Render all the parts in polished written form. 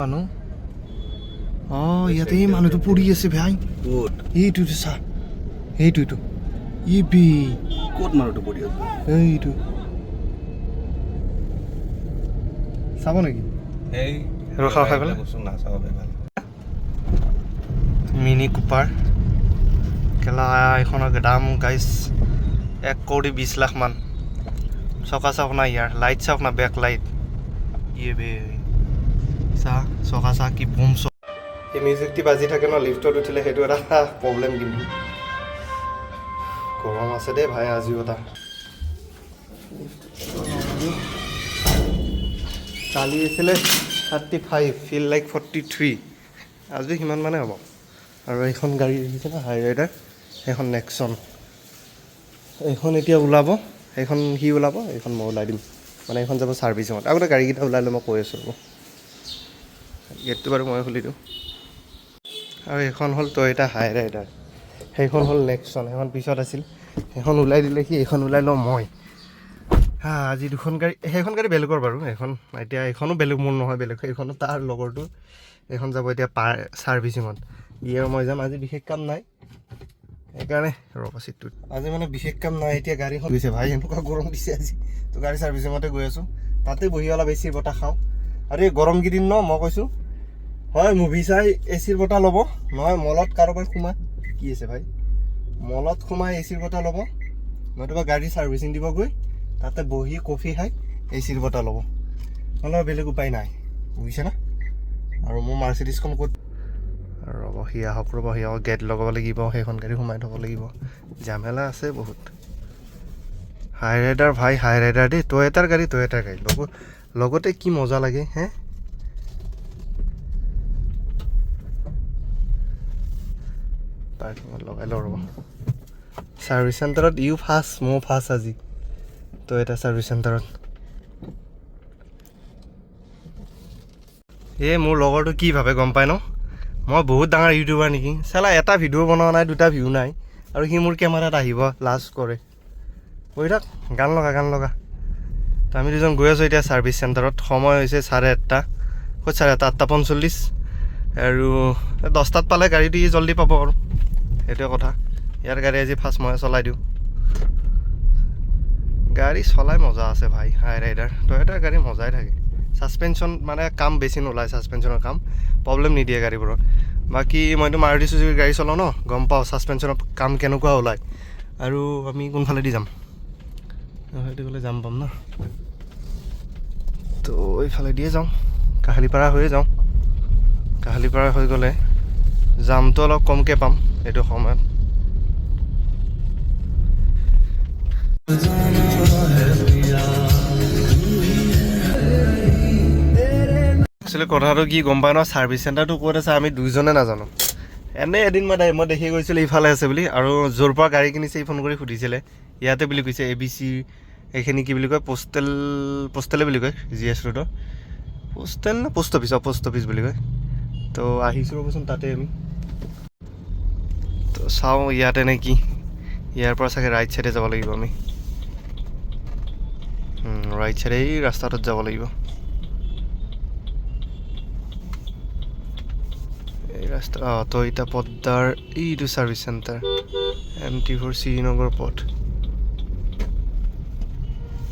মানুহ ইয়াতে এই মানুহটো পৰি আছে ভাই এইটো চা এইটো বি ক'ত মানুহটো পৰি আছে এইটো চাব নেকি এই ৰখা খাই পেলাই নাচাব ভাল মিনি কুপাৰ কেলা এইখনৰ দাম গাইছ 1,20,00,000 মান চকা চাওক না ইয়াৰ লাইট চাওক না বেক লাইট ইয়ে বে চাহ চকা চাহ কি বুম চ এই মিউজিকটি বাজি থাকে ন লিফ্টত উঠিলে সেইটো এটা প্ৰব্লেম কিন্তু গৰম আছে দেই ভাই আজিও এটা কালি আছিলে 35 ফিল লাইক 43 আজি সিমান মানে হ'ব আৰু এইখন গাড়ী দেখিছে না হাই ৰাইডাৰ সেইখন নেক্সন এইখন এতিয়া ওলাব এইখন সি ওলাব এইখন মই ওলাই দিম মানে এইখন যাব ছাৰ্ভিচিঙত আগতে গাড়ীকেইটা ওলালে মই কৈ আছোঁ ৰ'ব গেটটো বাৰু মই খুলি দিওঁ আৰু এইখন হ'ল টয়টা হাই ৰাইডাৰ সেইখন হ'ল নেক্সন সেইখন পিছত আছিল সেইখন ওলাই দিলে সি এইখন ওলাই লওঁ মই আজি দুখন গাড়ী সেইখন গাড়ী বেলেগৰ বাৰু এইখন এতিয়া এইখনো বেলেগ মোৰ নহয় বেলেগ এইখনো তাৰ লগৰটো এইখন যাব এতিয়া ছাৰ্ভিচিঙত আৰু মই যাম আজি বিশেষ কাম নাই সেইকাৰণে ৰ'ব চিটটোত আজি মানে বিশেষ কাম নাই এতিয়া গাড়ীখন গৈছে ভাই এনেকুৱা গৰম দিছে আজি তো গাড়ী ছাৰ্ভিচিঙতে গৈ আছোঁ তাতে বহি অলপ এচিৰ বতাহ খাওঁ আৰু এই গৰম কেইদিন ন মই কৈছোঁ হয় মুভি চাই এচিৰ বতাহ ল'ব নহয় মলত কাৰোবাৰ সোমাই কি আছে ভাই মলত সোমাই এচিৰ বতাহ ল'ব নতুবা গাড়ী ছাৰ্ভিচিং দিব গৈ তাতে বহি কফি খাই এচিৰ বতাহ ল'ব নহ'লে বেলেগ উপায় নাই বুজিছে না আৰু মোৰ মাৰ্চিডিছখন ক'ত ৰ'ব সি আহক গেট লগাব লাগিব সেইখন গাড়ী সোমাই থ'ব লাগিব ঝামেলা আছে বহুত হাই ৰাইডাৰ ভাই হাই ৰাইডাৰ দেই টয়টাৰ গাড়ী লগতে কি মজা লাগে হে পাৰ্কিঙত লগাই লওঁ ৰ'ব ছাৰ্ভিচ চেণ্টাৰত ফাৰ্ষ্ট মই ফাৰ্ষ্ট আজি টয়টা ছাৰ্ভিচ চেণ্টাৰত এই মোৰ লগৰটো কি ভাবে গম পাই ন মই বহুত ডাঙৰ ইউটিউবাৰ নেকি চালা এটা ভিডিঅ' বনোৱা নাই দুটা ভিউ নাই আৰু সি মোৰ কেমেৰাত আহিব লাজ কৰে কৈ থাক গান লগা তো আমি দুজন গৈ আছোঁ এতিয়া ছাৰ্ভিচ চেণ্টাৰত সময় হৈছে 1:30 ক'ত 8:45 আৰু 10টাত পালে গাড়ীটো জল্দি পাব আৰু সেইটোৱে কথা ইয়াৰ গাড়ী আজি ফাৰ্ষ্ট মই চলাই দিওঁ গাড়ী চলাই মজা আছে ভাই হাই ৰাইডাৰ টয়টাৰ গাড়ী মজাই থাকে ছাছপেনশ্যন মানে কাম বেছি নোলায় ছাছপেনশ্যনৰ কাম প্ৰব্লেম নিদিয়ে গাড়ীবোৰৰ বাকী মইতো মাৰুতি চুজুকি গাড়ী চলাওঁ ন গম পাওঁ ছাছপেনশ্যনৰ কাম কেনেকুৱা ওলায় আৰু আমি কোনফালেদি যাম সেইটো গ'লে যাম পাম ন তো এইফালেদিয়ে যাওঁ কাহালিপাৰা হৈয়ে যাওঁ কাহালিপাৰা হৈ গ'লে জামটো অলপ কমকৈ পাম এইটো সময়ত একচুৱেলি কথাটো কি গম পাই ন ছাৰ্ভিচ চেণ্টাৰটো ক'ত আছে আমি দুইজনে নাজানো এনেই এদিন মই দেখি গৈছিলোঁ ইফালে আছে বুলি আৰু য'ৰ পৰা গাড়ী কিনিছে ফোন কৰি সুধিছিলে ইয়াতে বুলি কৈছে ABC এইখিনি কি বুলি কয় পোষ্টেলে বুলি কয় GS ৰোডৰ পোষ্টেল নে পোষ্ট অফিচ বুলি কয় তো আহিছোঁ ৰ'বচোন তাতে আমি তো চাওঁ ইয়াতে নে কি ইয়াৰ পৰা চাগে ৰাইট চাইডে যাব লাগিব আমি ৰাইট চাইডে এই ৰাস্তাটোত যাব লাগিব এই ৰাস্তা টয়টা পদ্মাৰ এইটো ছাৰ্ভিচ চেণ্টাৰ MT4 শ্ৰীনগৰ পথ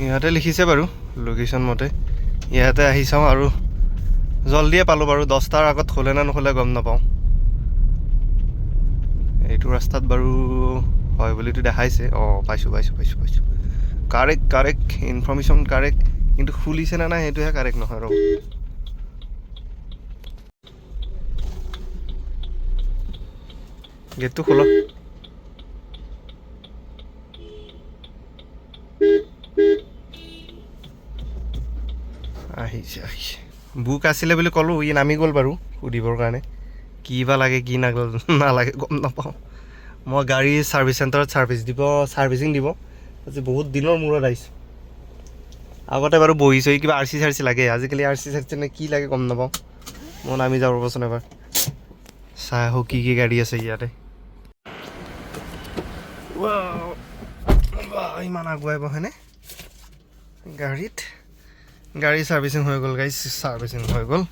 ইয়াতে লিখিছে বাৰু লোকেশ্যন মতে ইয়াতে আহি চাওঁ আৰু জল্দিয়ে পালোঁ বাৰু 10টাৰ আগত খোলে নে নোখোলে গম নাপাওঁ এইটো ৰাস্তাত বাৰু হয় বুলিতো দেখাইছে পাইছোঁ কাৰেক্ট ইনফৰ্মেশ্যন কাৰেক্ট কিন্তু খুলিছে নে নাই সেইটোহে কাৰেক্ট নহয় ৰ'ব গেটটো খোলা আহিছে বুক আছিলে বুলি ক'লোঁ ই নামি গ'ল বাৰু সুধিবৰ কাৰণে কি বা লাগে কি নালাগে গম নাপাওঁ মই গাড়ী ছাৰ্ভিচ চেণ্টাৰত ছাৰ্ভিচিং দিব আজি বহুত দিনৰ মূৰত আহিছোঁ আগতে বাৰু বহিছোঁ কিবা RC লাগে আজিকালি RC নে কি লাগে গম নাপাওঁ মই নামি যাওঁ ৰ'বচোন এবাৰ চাই আহোঁ কি গাড়ী আছে ইয়াতে ইমান আগুৱাই বহেনে গাড়ী ছাৰ্ভিচিং হৈ গ'ল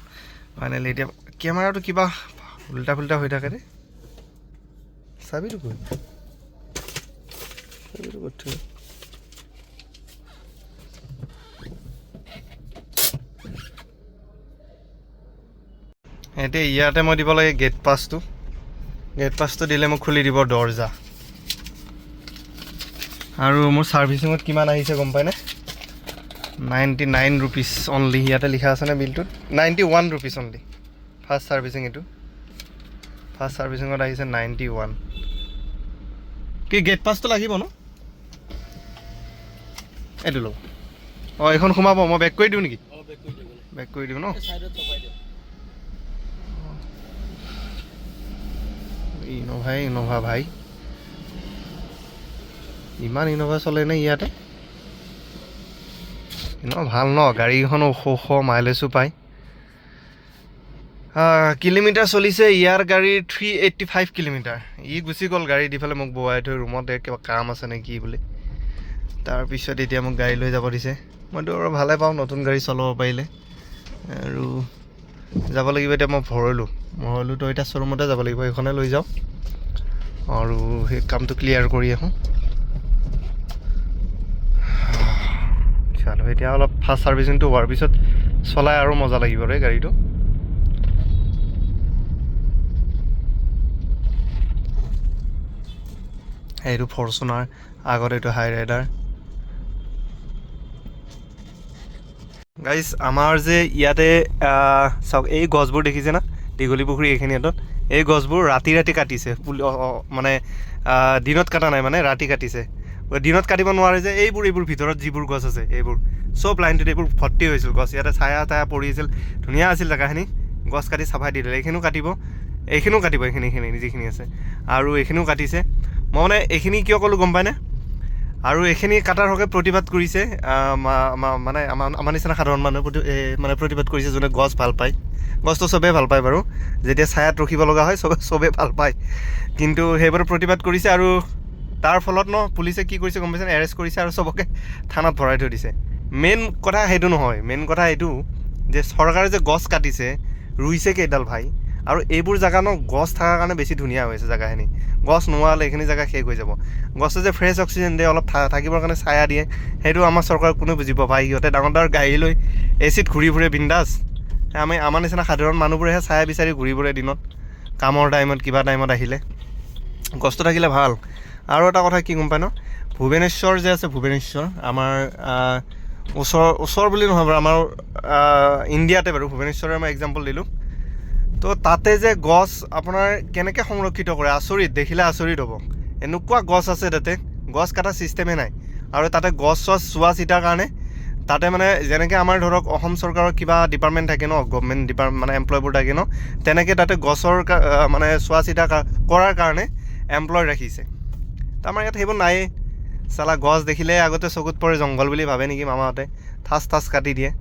ফাইনেলি এতিয়া কেমেৰাটো কিবা উল্টা ফুল্টা হৈ থাকে দেই চাবিটো ক'ত থৈ এতিয়া ইয়াতে মই দিব লাগে গেট পাছটো দিলে মোক খুলি দিব দৰ্জা আৰু মোৰ ছাৰ্ভিচিঙত কিমান আহিছে গম পায়নে 99 rupees অনলি ইয়াতে লিখা আছেনে বিলটোত 91 rupees অনলি ফাৰ্ষ্ট ছাৰ্ভিচিং এইটো ফাৰ্ষ্ট ছাৰ্ভিচিঙত আহিছে 91 কি গেট পাছটো লাগিব ন এইটো লওঁ অঁ এইখন সোমাব মই বেক কৰি দিওঁ নেকি বেক কৰি দিওঁ ন ইন'ভা ভাই ইমান ইন'ভা চলে নে ইয়াতে ভাল ন গাড়ীখন ওখ মাইলেজো পায় কিলোমিটাৰ চলিছে ইয়াৰ গাড়ী 385 কিলোমিটাৰ ই গুচি গ'ল গাড়ী দি পেলাই মোক বহাই থৈ ৰুমত কিবা কাম আছে নে কি বুলি তাৰপিছত এতিয়া মোক গাড়ী লৈ যাব দিছে মইতো আৰু ভালে পাওঁ নতুন গাড়ী চলাব পাৰিলে আৰু যাব লাগিব এতিয়া মই ভৰলো তো এতিয়া শ্ব'ৰুমতে যাব লাগিব এইখনে লৈ যাওঁ আৰু সেই কামটো ক্লিয়াৰ কৰি আহোঁ চালো এতিয়া অলপ ফাষ্ট ছাৰ্ভিচিংটো হোৱাৰ পিছত চলাই আৰু মজা লাগিব ৰে গাড়ীটো এইটো ফৰ্চুনাৰ আগত এইটো হাই ৰাইডাৰ গাইজ আমাৰ যে ইয়াতে চাওক এই গছবোৰ দেখিছে না দীঘলী পুখুৰী এইখিনিত এই গছবোৰ ৰাতি কাটিছে মানে দিনত কটা নাই মানে ৰাতি কাটিছে দিনত কাটিব নোৱাৰে যে এইবোৰ ভিতৰত যিবোৰ গছ আছে এইবোৰ চব লাইনটোত এইবোৰ ভৰ্তি হৈছিল গছ ইয়াতে ছায়া তায়া পৰি আছিল ধুনীয়া আছিল জেগাখিনি গছ কাটি চাফাই দি দিলে এইখিনিও কাটিব এইখিনি যিখিনি আছে আৰু এইখিনিও কাটিছে মই মানে এইখিনি কিয় ক'লোঁ গম পায়নে আৰু এইখিনি কাটাৰ হকে প্ৰতিবাদ কৰিছে মানে আমাৰ নিচিনা সাধাৰণ মানুহে মানে প্ৰতিবাদ কৰিছে যোনে গছ ভাল পায় গছটো চবেই ভাল পায় বাৰু যেতিয়া ছায়াত ৰখিব লগা হয় চবেই ভাল পায় কিন্তু সেইবোৰ প্ৰতিবাদ কৰিছে আৰু তাৰ ফলত পুলিচে কি কৰিছে গম পাইছেনে এৰেষ্ট কৰিছে আৰু চবকে থানাত ভৰাই থৈ দিছে মেইন কথা সেইটো নহয় মেইন কথা এইটো যে চৰকাৰে যে গছ কাটিছে ৰুইছে কেইডাল ভাই আৰু এইবোৰ জেগা গছ থকাৰ কাৰণে বেছি ধুনীয়া হৈছে জেগাখিনি গছ নোহোৱা হ'লে এইখিনি জেগা শেষ হৈ যাব গছে যে ফ্ৰেছ অক্সিজেন দিয়ে অলপ থাকিবৰ কাৰণে ছায়া দিয়ে সেইটো আমাৰ চৰকাৰে কোনে বুজিব ভাই সিহঁতে ডাঙৰ গাড়ী লৈ এচিত ঘূৰি ফুৰে বিন্দাছ আমাৰ নিচিনা সাধাৰণ মানুহবোৰেহে ছায়া বিচাৰি ঘূৰি ফুৰে দিনত কামৰ টাইমত কিবা টাইমত আহিলে গছটো থাকিলে ভাল আৰু এটা কথা কি গম পায় ভুৱনেশ্বৰ যে আছে ভুৱনেশ্বৰ আমাৰ ওচৰ বুলি নহয় বাৰু আমাৰ ইণ্ডিয়াতে বাৰু ভুৱনেশ্বৰৰ মই এক্সাম্পল দিলোঁ তো তাতে যে গছ আপোনাৰ কেনেকৈ সংৰক্ষিত কৰে আচৰিত দেখিলে আচৰিত হ'ব এনেকুৱা গছ আছে তাতে গছ কটা ছিষ্টেমেই নাই আৰু তাতে গছ চোৱা চিতাৰ কাৰণে তাতে মানে যেনেকৈ আমাৰ ধৰক অসম চৰকাৰৰ কিবা ডিপাৰ্টমেণ্ট থাকে গভমেণ্ট মানে এমপ্লয়বোৰ থাকে তেনেকৈ তাতে গছৰ মানে চোৱা চিতা কৰাৰ কাৰণে এমপ্লয় ৰাখিছে আমাৰ ইয়াত সেইবোৰ নায়েই চালা গছ দেখিলে আগতে চকুত পৰে জংঘল বুলি ভাবে নেকি মামাহঁতে ঠাচ কাটি দিয়ে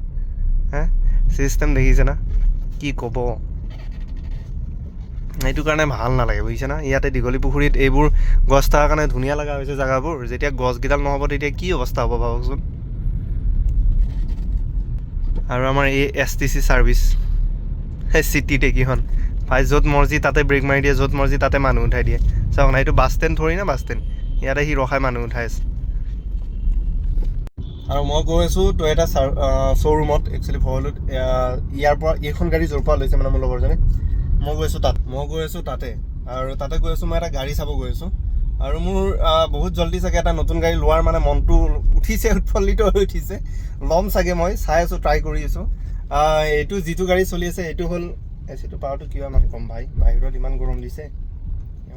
চিষ্টেম দেখিছে না কি ক'ব সেইটো কাৰণে ভাল নালাগে বুজিছে না ইয়াতে দীঘলী পুখুৰীত এইবোৰ গছ থকাৰ কাৰণে ধুনীয়া লগা হৈছে জেগাবোৰ যেতিয়া গছকেইডাল নহ'ব তেতিয়া কি অৱস্থা হ'ব ভাবকচোন আৰু আমাৰ এই STC ছাৰ্ভিচ সেই চিটিত এইকেইখন ভাই য'ত মৰ্জি তাতে ব্ৰেক মাৰি দিয়ে য'ত মৰ্জি তাতে মানুহ উঠাই দিয়ে চাওক না এইটো বাছ ষ্টেণ্ড থৰি না বাছ ষ্টেণ্ড ইয়াতে সি ৰখাই মানুহ উঠাই আছে আৰু মই গৈ আছোঁ টয়টা শ্ব'ৰুমত একচুৱেলি ভৰলুত ইয়াৰ পৰা এইখন গাড়ী য'ৰ পৰা লৈছে মানে মোৰ লগৰজনে মই গৈ আছোঁ তাতে আৰু তাতে গৈ আছোঁ মই এটা গাড়ী চাব গৈ আছোঁ আৰু মোৰ বহুত জল্দি চাগে এটা নতুন গাড়ী লোৱাৰ মানে মনটো উঠিছে উৎফুল্লিত হৈ উঠিছে ল'ম চাগে মই চাই আছোঁ ট্ৰাই কৰি আছোঁ এইটো যিটো গাড়ী চলি আছে এইটো হ'ল এচিটো পাৱাৰটো কিবা ইমান কম ভাই বাহিৰত ইমান গৰম দিছে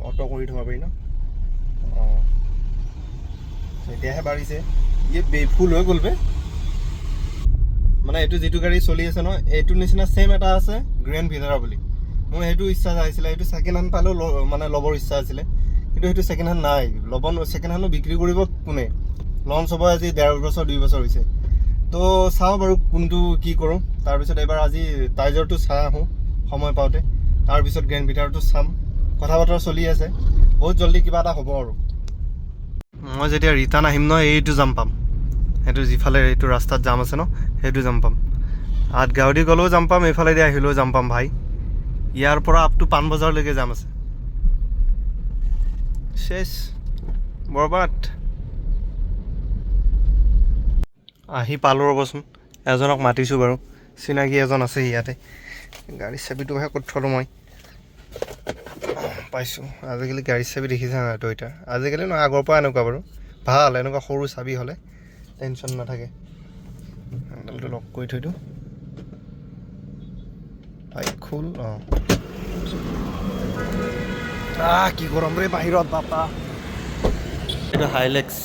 অটো কৰি থ'ব পাৰি অঁ এতিয়াহে বাঢ়িছে ফুল হৈ গ'ল বে মানে এইটো যিটো গাড়ী চলি আছে এইটোৰ নিচিনা ছেইম এটা আছে গ্ৰেণ্ড ভিটাৰা বুলি মোৰ সেইটো ইচ্ছা আছিলে সেইটো ছেকেণ্ড হেণ্ড পালেও মানে ল'বৰ ইচ্ছা আছিলে কিন্তু সেইটো ছেকেণ্ড হেণ্ড নাই ছেকেণ্ড হেণ্ডো বিক্ৰী কৰিব কোনে লঞ্চ হ'ব আজি 1.5 বছৰ 2 বছৰ হৈছে তো চাওঁ বাৰু কোনটো কি কৰোঁ তাৰপিছত এবাৰ আজি টাইজৰটো চাই আহোঁ সময় পাওঁতে তাৰপিছত গ্ৰেণ্ড ভিটাৰাটো চাম কথা বতৰা চলি আছে বহুত জল্দি কিবা এটা হ'ব আৰু মই যেতিয়া ৰিটাৰ্ণ আহিম এইটো জাম পাম সেইটো যিফালে এইটো ৰাস্তাত জাম আছে সেইটো জাম পাম আঠগাঁৱদি গ'লেও যাম পাম, এইফালেদি আহিলেও যাম পাম ভাই। ইয়াৰ পৰা আপ টু পাণবজাৰলৈকে যাম আছে। শেষ বৰবাদ। আহি পালোঁ ৰ'বচোন, এজনক মাতিছোঁ বাৰু, চিনাকি এজন আছে ইয়াতে। গাড়ীৰ চাবিটোহে ক'ত থলোঁ মই, পাইছোঁ। আজিকালি গাড়ীৰ চাবি দেখিছা নাই টয়'টাৰ? আজিকালি নহয়, আগৰ পৰা এনেকুৱা বাৰু। ভাল এনেকুৱা সৰু চাবি হ'লে টেনশ্যন নাথাকে। হেণ্ডেলটো লক কৰি থৈ দিওঁ, বাইক খোল। কি গৰম ৰে বাহিৰত বাপা। এইটো হাইলেক্স,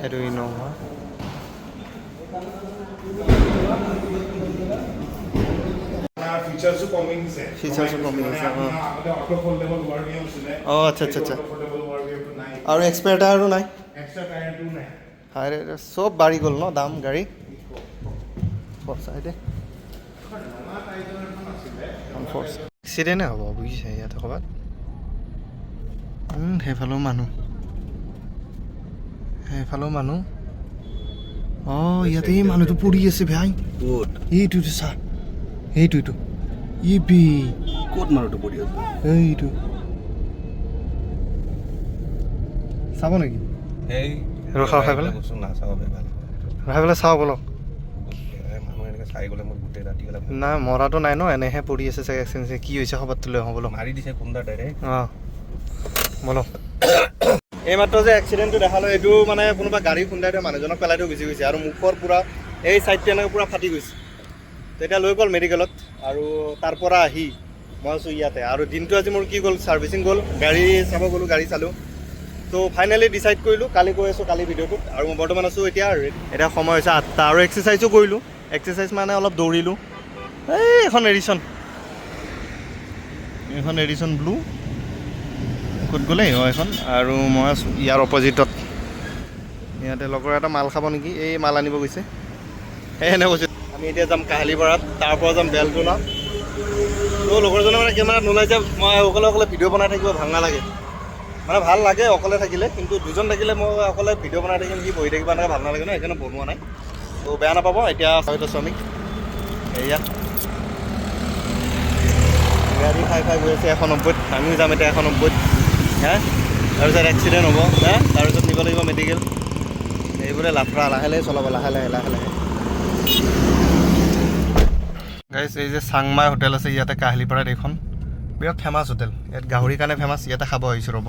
এইটো ইন'ভা। ফিচাৰ্সও কমি দিছে। ফিচাৰ্সও কমি দিছে, অঁ। আগতে অটো ফোল্ডেবল ৱাৰ্ডিং আছিলে। অঁ, আচ্ছা আচ্ছা আচ্ছা। ফোল্ডেবল ৱাৰ্ডিংটো নাই। আৰু এক্সপায়াৰ টায়াৰো নাই। এক্সট্ৰা টায়াৰটো নাই। হাই চব বাঢ়ি গ'ল ন দাম গাড়ী। চাইডে এক্সিডেণ্টে হ'ব বুজিছে ইয়াতে ক'ৰবাত। সেইফালেও মানুহ, সেইফালেও মানুহ। অঁ, ইয়াতে এই মানুহটো পৰি আছে ভাই। ক'ত এইটো চা, এইটো ই বি ক'ত মানুহটো পৰি আছে? এইটো চাব নেকি? এই ৰখা ৰখাই পেলাই, বস্তু নাচাব ভাল। ৰখাই পেলাই চাওঁ বলক। মানুহ এনেকৈ চাই গ'লে মোৰ গোটেই ৰাতি গ'লে নাই মৰাটো নাই ন, এনেহে পৰি আছে চাগে। এক্সিডেণ্ট কি হৈছে খবৰটো লৈ আহোঁ বলক। মাৰি দিছে খুন্দা ডাইৰেক্ট। অঁ বলক। এইমাত্ৰ যে এক্সিডেণ্টটো দেখালোঁ, এইটো মানে কোনোবা গাড়ী খুন্দাই থৈ মানুহজনক পেলাই থৈ গুচি গৈছে, আৰু মুখৰ পূৰা এই ছাইডটো এনেকৈ পূৰা ফাটি গৈছে। তেতিয়া লৈ গ'ল মেডিকেলত, আৰু তাৰ পৰা আহি মই আছোঁ ইয়াতে। আৰু দিনটো আজি মোৰ কি গ'ল, ছাৰ্ভিচিং গ'ল, গাড়ী চাব গ'লোঁ, গাড়ী চালোঁ। তো ফাইনেলি ডিচাইড কৰিলোঁ, কালি কৈ আছোঁ কালি ভিডিঅ'টোত। আৰু মই বৰ্তমান আছোঁ এতিয়া সময় হৈছে 8টা। আৰু এক্সাৰচাইজো কৰিলোঁ। এক্সাৰচাইজ মানে অলপ দৌৰিলোঁ। এইখন এডিশ্যন ব্লু ক'ত গ'লে এইখন। আৰু মই আছোঁ ইয়াৰ অপজিটত, ইয়াতে লগৰ এটা মাল খাব নেকি, এই মাল আনিব গৈছে। সেনে কৈছে। আমি এতিয়া যাম কাহালিপাৰাত, তাৰ পৰা যাম বেলতলা। তো লগৰজনে মানে কেমেৰাত নোলাই যে, মই অকলে ভিডিঅ' বনাই থাকিব ভাল নালাগে। মানে ভাল লাগে অকলে থাকিলে, কিন্তু দুজন থাকিলে মই অকলে ভিডিঅ' বনাই থাকিম, সি বহি থাকিব এনেকৈ ভাল নালাগে ন, সেইকাৰণে বনোৱা নাই। তো বেয়া নাপাব। এতিয়া হয়তো শ্ৰমিক এয়া গাড়ী খাই গৈ আছে 190, আমিও যাম এতিয়া 190। তাৰপিছত এক্সিডেণ্ট হ'ব, তাৰপিছত নিব লাগিব মেডিকেল। এইবোৰে লাফৰা, লাহে লাহে চলাব, লাহে লাহে। গাইছ, এই যে চাংমাই হোটেল আছে ইয়াতে কাহিলিপাৰাত, এইখন বিৰাট ফেমাছ হোটেল। ইয়াত গাহৰিৰ কাৰণে ফেমাছ, ইয়াতে খাব আহিছোঁ ৰ'ব।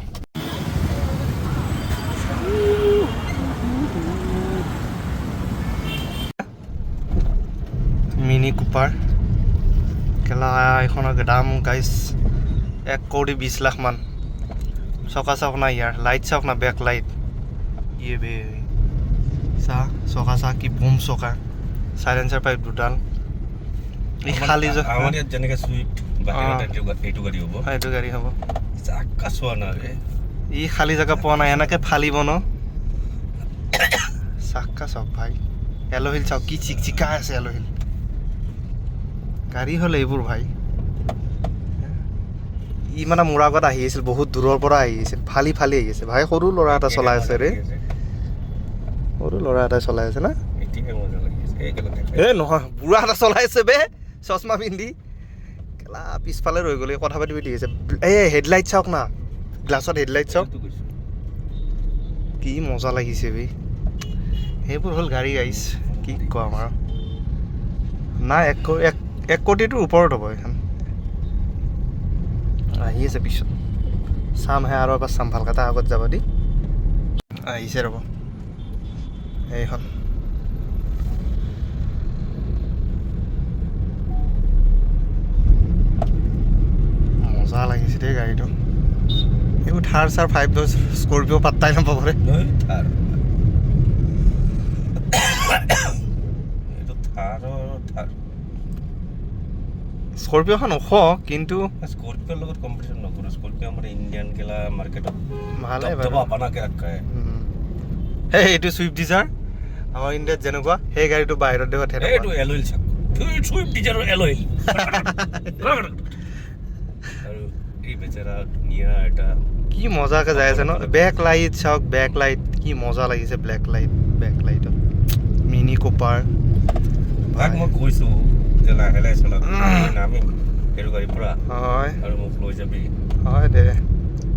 মিনি কুপাৰ কেলা, এইখনৰ দাম গাইছ 1,20,00,000 মান। চকা চাওক না ইয়াৰ, লাইট চাওক না, বেক লাইট। ইয়ে বে চা, চকা চা কি বুম চকা, চাইলেঞ্চাৰ পাইপ দুডাল। এই খালী আমাৰ ইয়াত যেনেকৈ চুইফ্ট এইটো গাড়ী হ'ব, এইটো গাড়ী হ'ব। জাকা চোৱা নাই, ই খালী জেগা পোৱা নাই, এনেকৈ ফালিব ন। চাক্কা চাওক ভাই, এল'হিল চাওক কি চিকচিকাই আছে এল'হিল। গাড়ী হ'লে এইবোৰ ভাই। ই মানে মোৰ আগত আহি আছিল, বহুত দূৰৰ পৰা আহি আছিল, ফালি আহি আছে ভাই। সৰু ল'ৰা এটা চলাই আছে ৰে, সৰু ল'ৰা এটাই চলাই আছে না। এই নহয়, বুঢ়া এটা চলাই আছে বে, চশমা পিন্ধি। কেলা পিছফালে ৰৈ গ'লে কথা পাতি আছে। এই হেডলাইট চাওক না, গ্লাছত হেডলাইট চাওক, কি মজা লাগিছে বে। সেইবোৰ হ'ল গাড়ী গাইছ, কি ক'ম আৰু। নাই 1 কোটিটোৰ ওপৰত হ'ব এইখন। আহি আছে পিছত, চামহে আৰু এবাৰ চাম ভালকৈ। তাৰ আগত যাব দি আহিছে ৰ'ব এইখন। মজা লাগিছে দেই গাড়ীটো। এইবোৰ থাৰ 5 স্কৰপিঅ' পাত্তাই নাপাব ৰে। স্কৰপিঅ'খন ওখ, কিন্তু স্কৰপিঅ'ৰ লগত কম্পিটিশ্যন নকৰোঁ। স্কৰপিঅ' আমাৰ ইণ্ডিয়ান গেলা মাৰ্কেটত ভালে বাৰু। আপোনাকে ৰাখায়। সেই এইটো চুইফ্ট ডিজাৰ আমাৰ ইণ্ডিয়াত যেনেকুৱা, সেই গাড়ীটো বাহিৰত দেশত এইটো এল'ইল চাওক, চুইফ্ট ডিজাৰৰ এল'ইল। আৰু এই বেচাৰা ধুনীয়া এটা কি মজাকৈ যাই আছে ন। বেক লাইট চাওক, বেক লাইট কি মজা লাগিছে। ব্লেক লাইট বেক লাইটত কুপাৰ তাক মই কৈছোঁ যে লাহে লাহে চলাওক নামিম সেইটো গাড়ীৰ পৰা হয় আৰু মোক লৈ যাবি হয় দে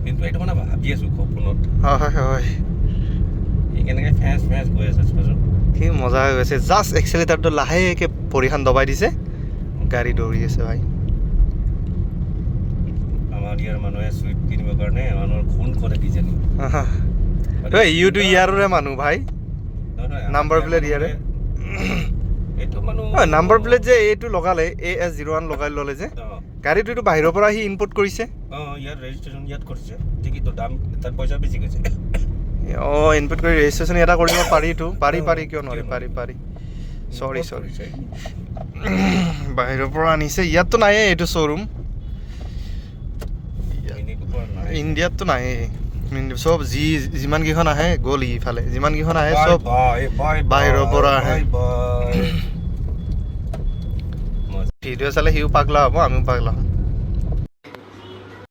কিন্তু এইটো মানে ভাবি আছোঁ সপোনত হয় হয় সি কেনেকৈ ফেঞ্চ গৈ আছে চোৱাচোন সি মজা হৈ গৈছে জাষ্ট এক্সেলেটাৰটো লাহেকৈ ভৰিখন দবাই দিছে গাড়ী দৌৰি আছে ভাই আমাৰ ইয়াৰ মানুহে চুইফ্ট কিনিবৰ কাৰণে মানুহৰ খুন কৰে কিজানি ইউটো ইয়াৰৰে মানুহ ভাই Number plate ইয়াৰে। এইটো মানুহ নাম্বাৰ প্লেট যে এইটো লগালে AS01 লগাই ল'লে যে অঁ গাড়ীটো এইটো বাহিৰৰ পৰা সি ইম্পৰ্ট কৰিছে ইয়াত ৰেজিষ্ট্ৰেশ্যন ইয়াত কৰিছে টিকেটৰ দাম তাত পইচা বেছি গৈছে অঁ ইনপুট কৰি ৰেজিষ্ট্ৰেশ্যন এটা কৰিব পাৰিতো পাৰি কিয় নোৱাৰি পাৰি চৰি বাহিৰৰ পৰা আনিছে ইয়াততো নাইয়ে এইটো শ্ব'ৰুম ইণ্ডিয়াততো নাইয়ে চব যিমান কেইখন আহে গ'ল ইফালে যিমান কেইখন আহে চব বাহিৰৰ পৰা আহে ভিডিঅ' চালে সিও পাগলা হ'ব আমিও পাগলা হ'ম